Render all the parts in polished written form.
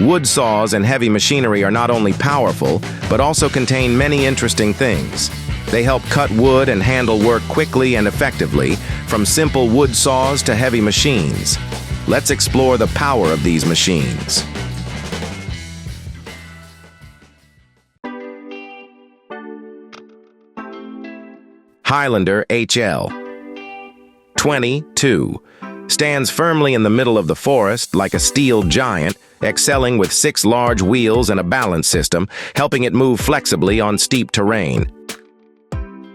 Wood saws and heavy machinery are not only powerful, but also contain many interesting things. They help cut wood and handle work quickly and effectively, from simple wood saws to heavy machines. Let's explore the power of these machines. Highlander HL 22 stands firmly in the middle of the forest like a steel giant, excelling with 6 large wheels and a balance system, helping it move flexibly on steep terrain.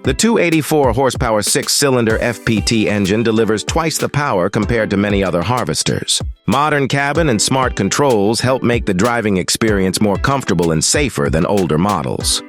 The 284 horsepower 6-cylinder FPT engine delivers twice the power compared to many other harvesters. Modern cabin and smart controls help make the driving experience more comfortable and safer than older models.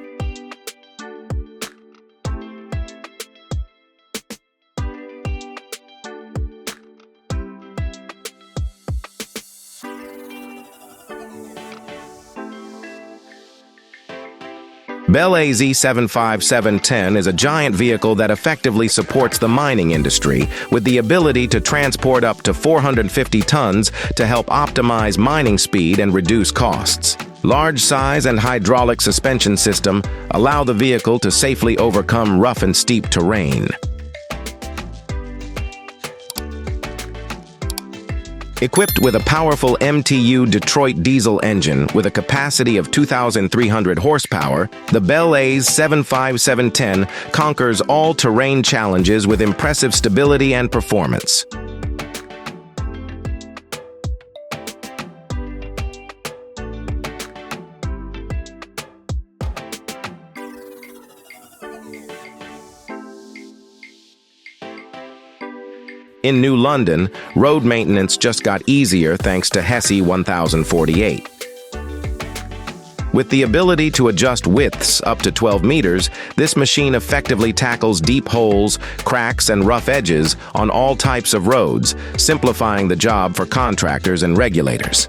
Bell AZ 75710 is a giant vehicle that effectively supports the mining industry with the ability to transport up to 450 tons to help optimize mining speed and reduce costs. Large size and hydraulic suspension system allow the vehicle to safely overcome rough and steep terrain. Equipped with a powerful MTU Detroit diesel engine with a capacity of 2,300 horsepower, the Bell AZ 75710 conquers all terrain challenges with impressive stability and performance. In New London, road maintenance just got easier thanks to Hesse 1048. With the ability to adjust widths up to 12 meters, this machine effectively tackles deep holes, cracks, and rough edges on all types of roads, simplifying the job for contractors and regulators.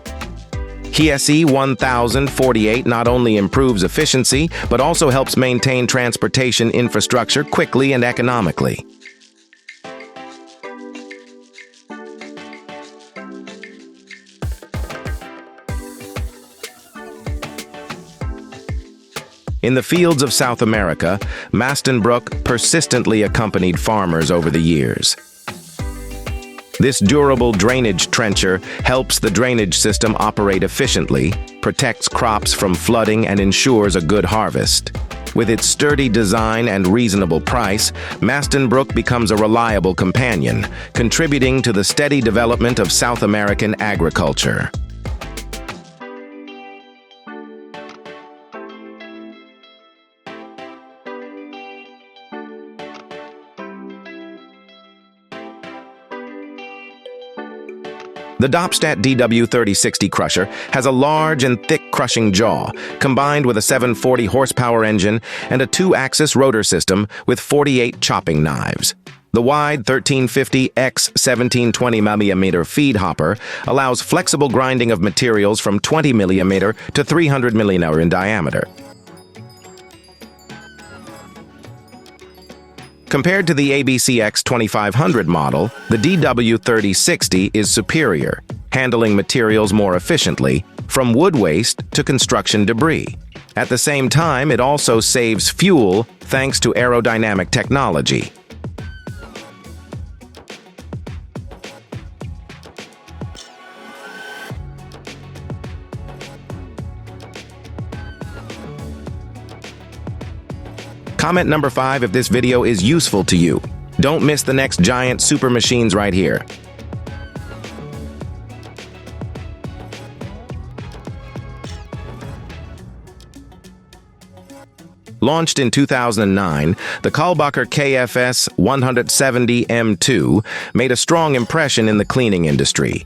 Hesse 1048 not only improves efficiency, but also helps maintain transportation infrastructure quickly and economically. In the fields of South America, Mastenbrook persistently accompanied farmers over the years. This durable drainage trencher helps the drainage system operate efficiently, protects crops from flooding, and ensures a good harvest. With its sturdy design and reasonable price, Mastenbrook becomes a reliable companion, contributing to the steady development of South American agriculture. The Dopstadt DW3060 crusher has a large and thick crushing jaw, combined with a 740 horsepower engine and a 2-axis rotor system with 48 chopping knives. The wide 1350 x 1720 mm feed hopper allows flexible grinding of materials from 20 mm to 300 mm in diameter. Compared to the ABCX 2500 model, the DW3060 is superior, handling materials more efficiently, from wood waste to construction debris. At the same time, it also saves fuel thanks to aerodynamic technology. Comment number 5 if this video is useful to you. Don't miss the next giant super machines right here. Launched in 2009, the Kalbacher KFS 170 M2 made a strong impression in the cleaning industry.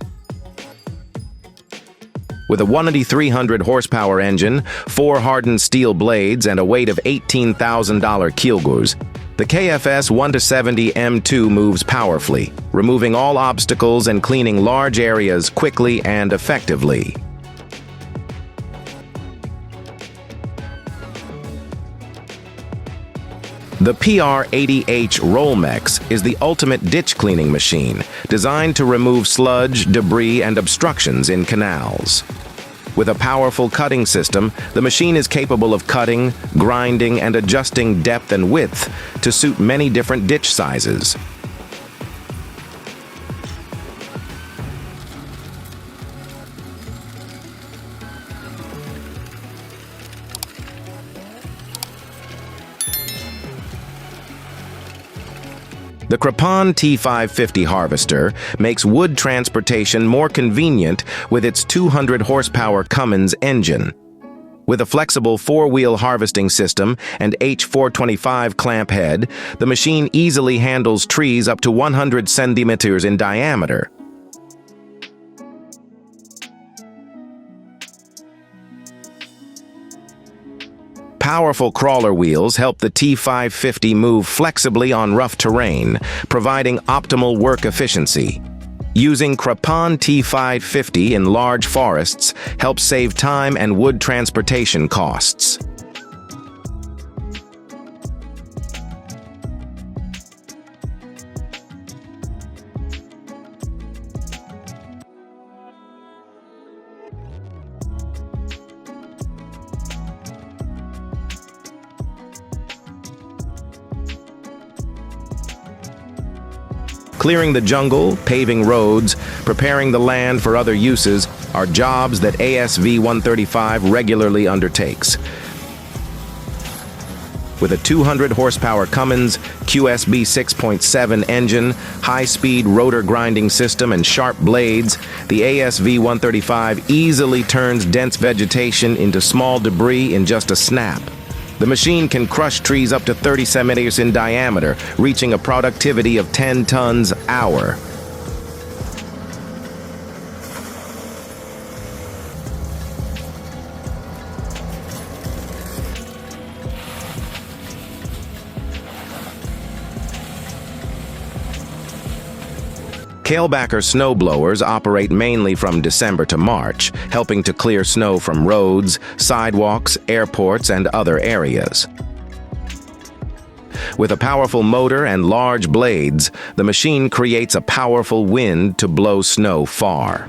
With a 1,300 horsepower engine, 4 hardened steel blades, and a weight of 18,000 kilograms, the KFS 170 M2 moves powerfully, removing all obstacles and cleaning large areas quickly and effectively. The PR80H Rollmex is the ultimate ditch cleaning machine, designed to remove sludge, debris, and obstructions in canals. With a powerful cutting system, the machine is capable of cutting, grinding, and adjusting depth and width to suit many different ditch sizes. The Krapan T550 harvester makes wood transportation more convenient with its 200 horsepower Cummins engine. With a flexible four-wheel harvesting system and H425 clamp head, the machine easily handles trees up to 100 centimeters in diameter. Powerful crawler wheels help the T550 move flexibly on rough terrain, providing optimal work efficiency. Using Krapan T550 in large forests helps save time and wood transportation costs. Clearing the jungle, paving roads, preparing the land for other uses are jobs that ASV 135 regularly undertakes. With a 200 horsepower Cummins QSB 6.7 engine, high-speed rotor grinding system, and sharp blades, the ASV 135 easily turns dense vegetation into small debris in just a snap. The machine can crush trees up to 30 centimeters in diameter, reaching a productivity of 10 tons an hour. Kalebacker snowblowers operate mainly from December to March, helping to clear snow from roads, sidewalks, airports, and other areas. With a powerful motor and large blades, the machine creates a powerful wind to blow snow far.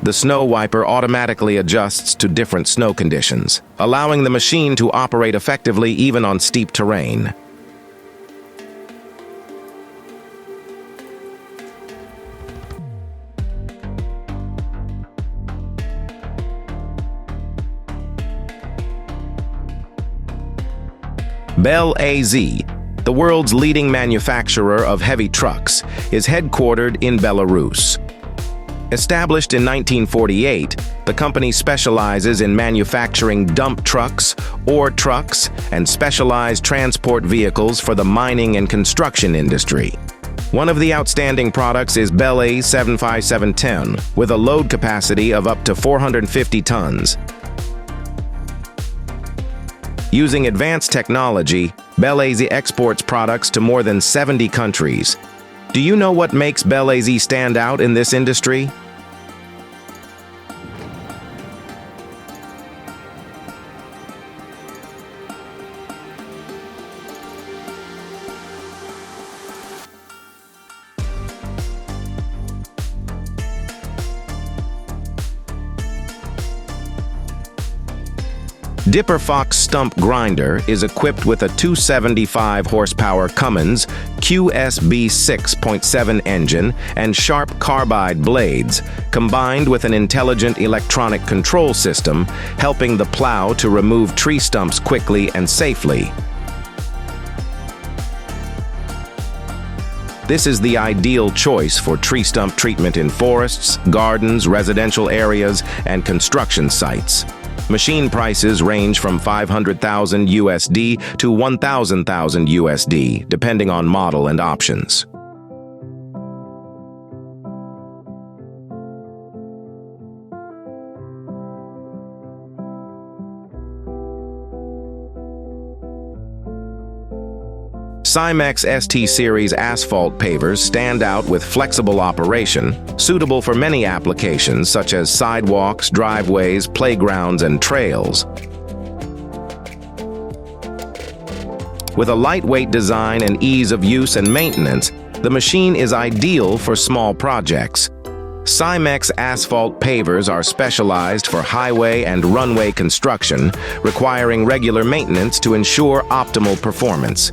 The snow wiper automatically adjusts to different snow conditions, allowing the machine to operate effectively even on steep terrain. Bel AZ, the world's leading manufacturer of heavy trucks, is headquartered in Belarus. Established in 1948, the company specializes in manufacturing dump trucks, ore trucks, and specialized transport vehicles for the mining and construction industry. One of the outstanding products is Bel AZ 75710, with a load capacity of up to 450 tons. Using advanced technology, Bel AZ exports products to more than 70 countries. Do you know what makes Bel AZ stand out in this industry? Dipper Fox Stump Grinder is equipped with a 275 horsepower Cummins QSB 6.7 engine and sharp carbide blades, combined with an intelligent electronic control system, helping the plow to remove tree stumps quickly and safely. This is the ideal choice for tree stump treatment in forests, gardens, residential areas, and construction sites. Machine prices range from $500,000 USD to $1,000 USD, depending on model and options. Cymex ST Series asphalt pavers stand out with flexible operation, suitable for many applications such as sidewalks, driveways, playgrounds, and trails. With a lightweight design and ease of use and maintenance, the machine is ideal for small projects. Cymex asphalt pavers are specialized for highway and runway construction, requiring regular maintenance to ensure optimal performance.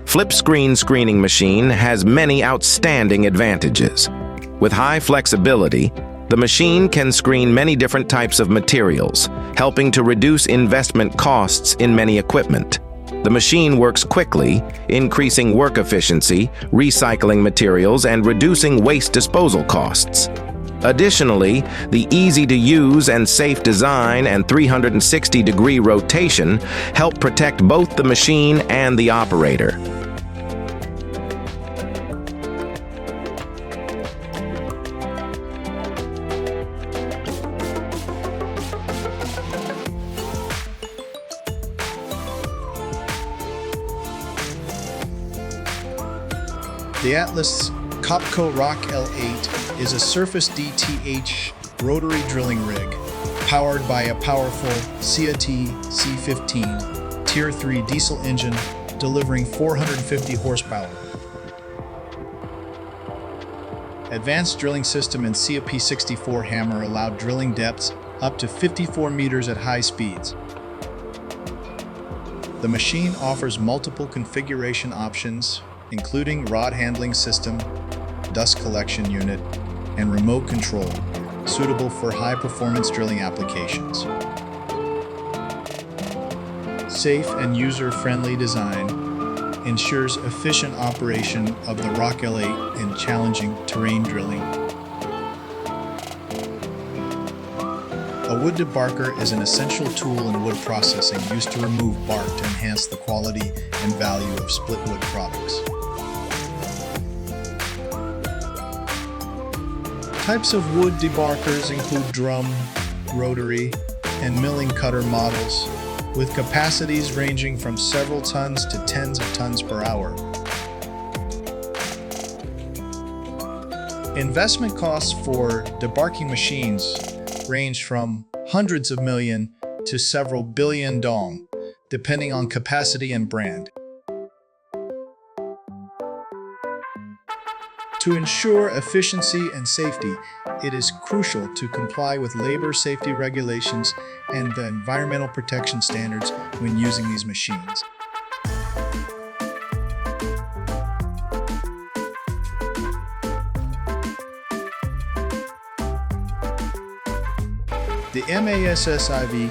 Flip screen screening machine has many outstanding advantages. With high flexibility, the machine can screen many different types of materials, helping to reduce investment costs in many equipment. The machine works quickly, increasing work efficiency, recycling materials, and reducing waste disposal costs. Additionally, the easy-to-use and safe design and 360-degree rotation help protect both the machine and the operator. The Atlas Copco Rock L8 is a surface DTH rotary drilling rig powered by a powerful CAT C15 Tier 3 diesel engine delivering 450 horsepower. Advanced drilling system and CAP 64 hammer allow drilling depths up to 54 meters at high speeds. The machine offers multiple configuration options, including rod handling system, dust collection unit, and remote control, suitable for high-performance drilling applications. Safe and user-friendly design ensures efficient operation of the Rock L8 in challenging terrain drilling. A wood debarker is an essential tool in wood processing used to remove bark to enhance the quality and value of split wood products. Types of wood debarkers include drum, rotary, and milling cutter models, with capacities ranging from several tons to tens of tons per hour. Investment costs for debarking machines range from hundreds of million to several billion dong, depending on capacity and brand. To ensure efficiency and safety, it is crucial to comply with labor safety regulations and the environmental protection standards when using these machines. The MASSIV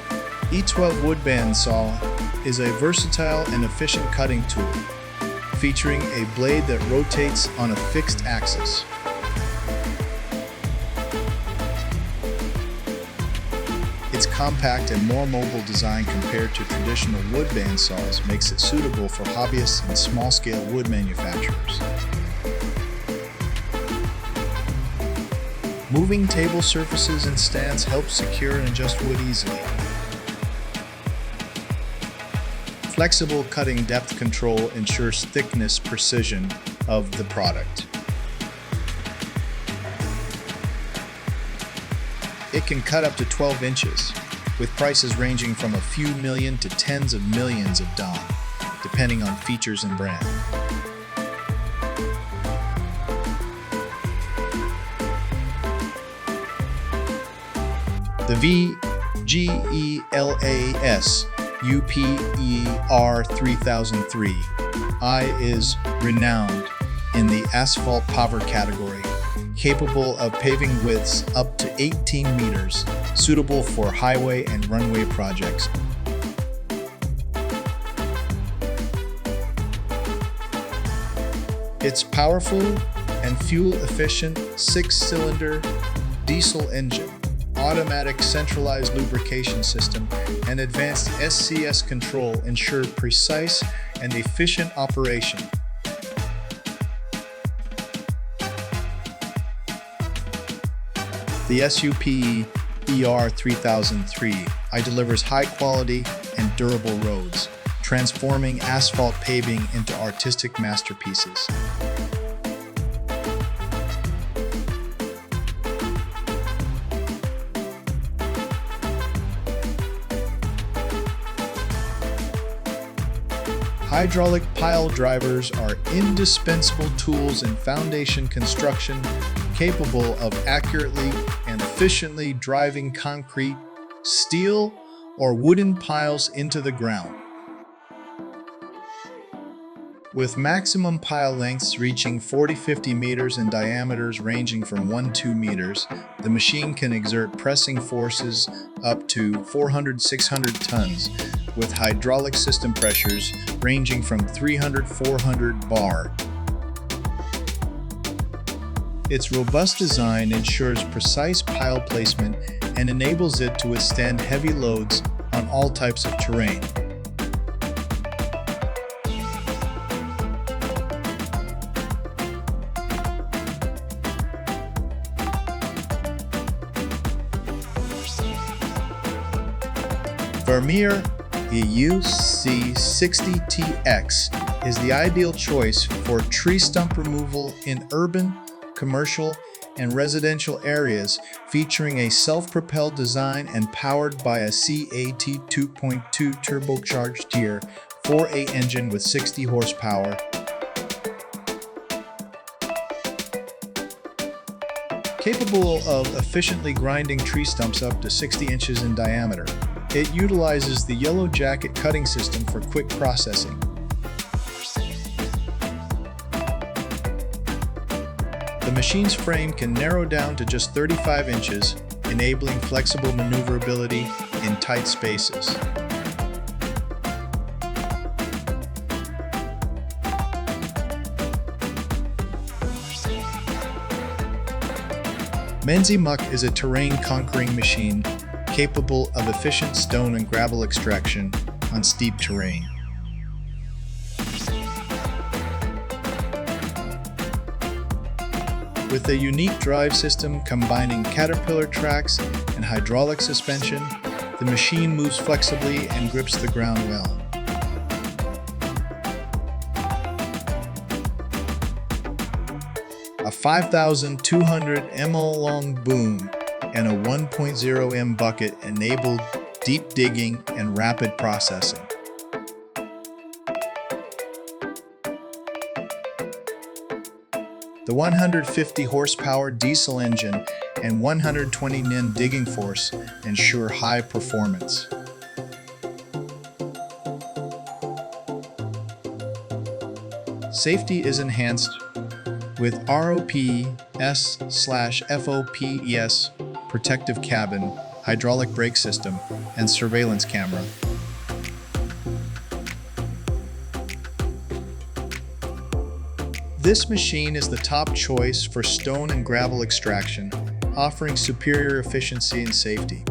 E12 wood band saw is a versatile and efficient cutting tool, featuring a blade that rotates on a fixed axis. Its compact and more mobile design compared to traditional wood band saws makes it suitable for hobbyists and small-scale wood manufacturers. Moving table surfaces and stands help secure and adjust wood easily. Flexible cutting depth control ensures thickness precision of the product. It can cut up to 12 inches, with prices ranging from a few million to tens of millions of dong, depending on features and brand. The VGELAS UPER 3003 I is renowned in the asphalt paver category, capable of paving widths up to 18 meters, suitable for highway and runway projects. Its powerful and fuel-efficient 6-cylinder diesel engine, automatic centralized lubrication system, and advanced SCS control ensure precise and efficient operation. The SUPE ER 3003 delivers high quality and durable roads, transforming asphalt paving into artistic masterpieces. Hydraulic pile drivers are indispensable tools in foundation construction, capable of accurately and efficiently driving concrete, steel, or wooden piles into the ground. With maximum pile lengths reaching 40-50 meters and diameters ranging from 1-2 meters, the machine can exert pressing forces up to 400-600 tons, with hydraulic system pressures ranging from 300-400 bar. Its robust design ensures precise pile placement and enables it to withstand heavy loads on all types of terrain. Vermeer EUC60TX is the ideal choice for tree stump removal in urban, commercial, and residential areas, featuring a self-propelled design and powered by a CAT 2.2 turbocharged Tier 4A engine with 60 horsepower. Capable of efficiently grinding tree stumps up to 60 inches in diameter, it utilizes the yellow jacket cutting system for quick processing. The machine's frame can narrow down to just 35 inches, enabling flexible maneuverability in tight spaces. Menzi Muck is a terrain conquering machine capable of efficient stone and gravel extraction on steep terrain. With a unique drive system combining caterpillar tracks and hydraulic suspension, the machine moves flexibly and grips the ground well. A 5,200 mm long boom and a 1.0 m bucket enabled deep digging and rapid processing. The 150 horsepower diesel engine and 120 Nin digging force ensure high performance. Safety is enhanced with ROPS/FOPS protective cabin, hydraulic brake system, and surveillance camera. This machine is the top choice for stone and gravel extraction, offering superior efficiency and safety.